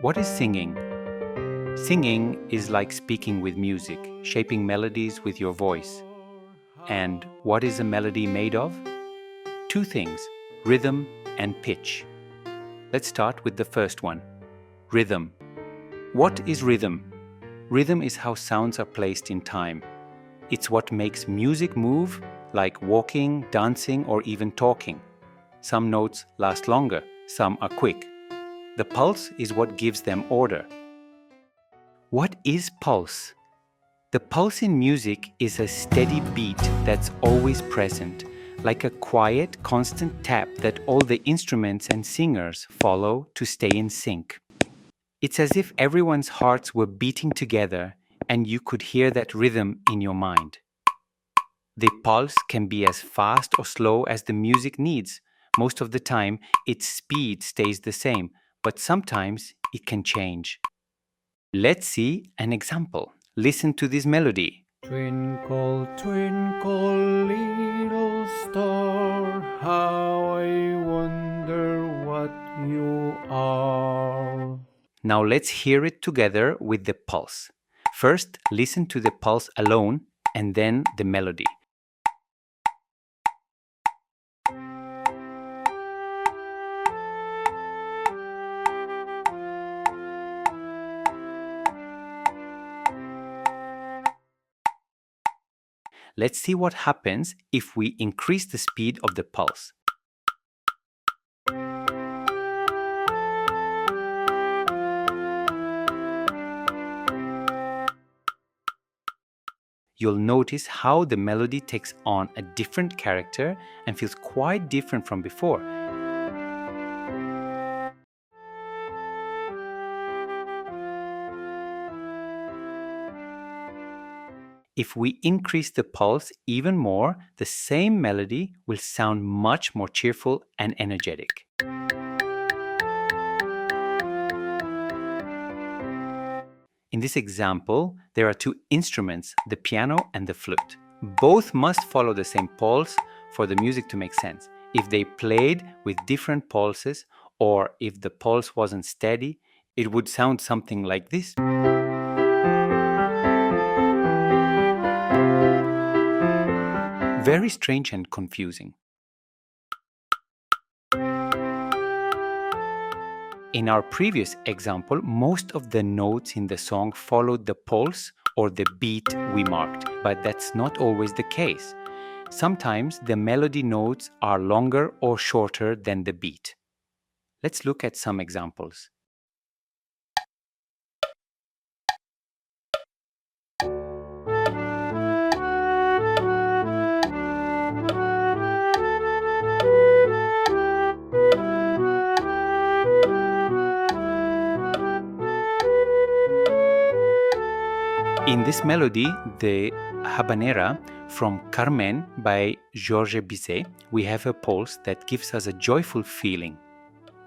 What is singing? Singing is like speaking with music, shaping melodies with your voice. And what is a melody made of? Two things, rhythm and pitch. Let's start with the first one, rhythm. What is rhythm? Rhythm is how sounds are placed in time. It's what makes music move, like walking, dancing, or even talking. Some notes last longer, some are quick. The pulse is what gives them order. What is pulse? The pulse in music is a steady beat that's always present, like a quiet, constant tap that all the instruments and singers follow to stay in sync. It's as if everyone's hearts were beating together and you could hear that rhythm in your mind. The pulse can be as fast or slow as the music needs. Most of the time, its speed stays the same, but sometimes it can change. Let's see an example. Listen to this melody. Twinkle, twinkle, little star, how I wonder what you are. Now let's hear it together with the pulse. First, listen to the pulse alone and then the melody. Let's see what happens if we increase the speed of the pulse. You'll notice how the melody takes on a different character and feels quite different from before. If we increase the pulse even more, the same melody will sound much more cheerful and energetic. In this example, there are two instruments, the piano and the flute. Both must follow the same pulse for the music to make sense. If they played with different pulses, or if the pulse wasn't steady, it would sound something like this. Very strange and confusing. In our previous example, most of the notes in the song followed the pulse or the beat we marked, but that's not always the case. Sometimes the melody notes are longer or shorter than the beat. Let's look at some examples. In this melody, the Habanera from Carmen by Georges Bizet, we have a pulse that gives us a joyful feeling.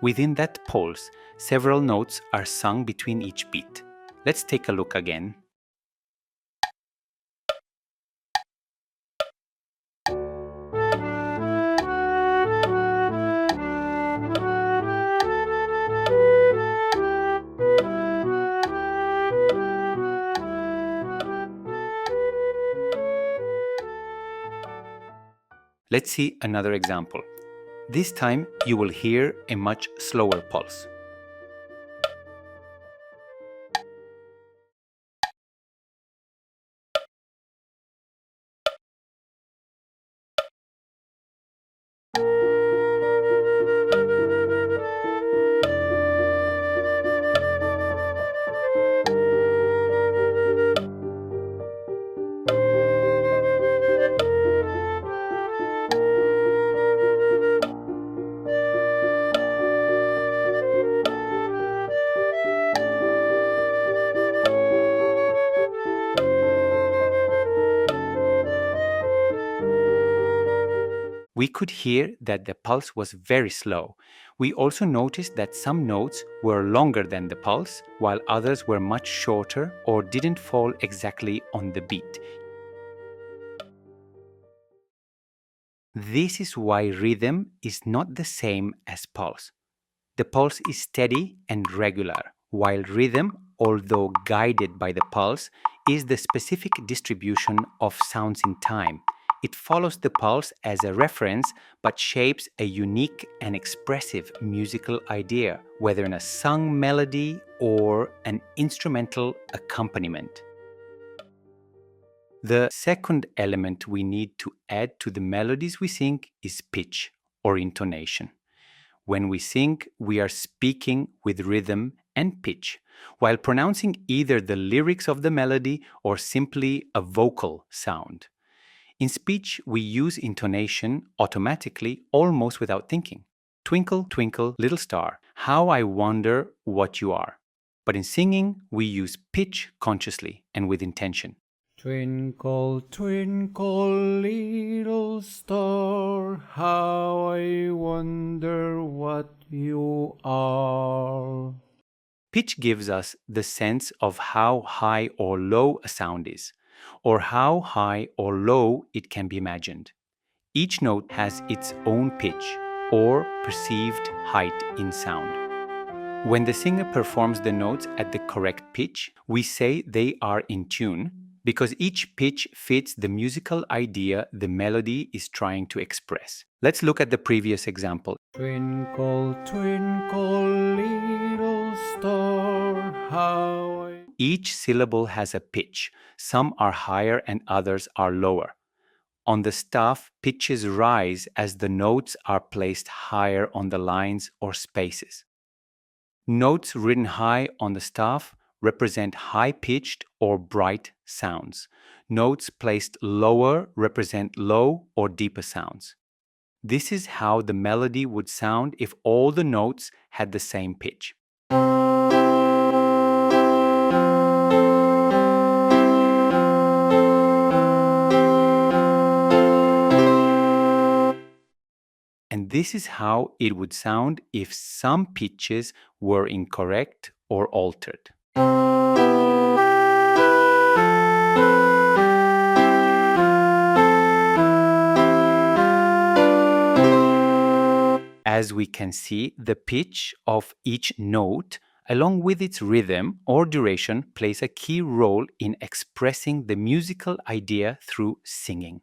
Within that pulse, several notes are sung between each beat. Let's take a look again. Let's see another example. This time you will hear a much slower pulse. We could hear that the pulse was very slow. We also noticed that some notes were longer than the pulse, while others were much shorter or didn't fall exactly on the beat. This is why rhythm is not the same as pulse. The pulse is steady and regular, while rhythm, although guided by the pulse, is the specific distribution of sounds in time. It follows the pulse as a reference but shapes a unique and expressive musical idea, whether in a sung melody or an instrumental accompaniment. The second element we need to add to the melodies we sing is pitch or intonation. When we sing, we are speaking with rhythm and pitch, while pronouncing either the lyrics of the melody or simply a vocal sound. In speech, we use intonation automatically, almost without thinking. Twinkle, twinkle, little star, how I wonder what you are. But in singing, we use pitch consciously and with intention. Twinkle, twinkle, little star, how I wonder what you are. Pitch gives us the sense of how high or low a sound is, or how high or low it can be imagined. Each note has its own pitch or perceived height in sound. When the singer performs the notes at the correct pitch, we say they are in tune because each pitch fits the musical idea the melody is trying to express. Let's look at the previous example. Twinkle, twinkle, little star, how I... Each syllable has a pitch. Some are higher and others are lower. On the staff, pitches rise as the notes are placed higher on the lines or spaces. Notes written high on the staff represent high-pitched or bright sounds. Notes placed lower represent low or deeper sounds. This is how the melody would sound if all the notes had the same pitch. And this is how it would sound if some pitches were incorrect or altered. As we can see, the pitch of each note, along with its rhythm or duration, plays a key role in expressing the musical idea through singing.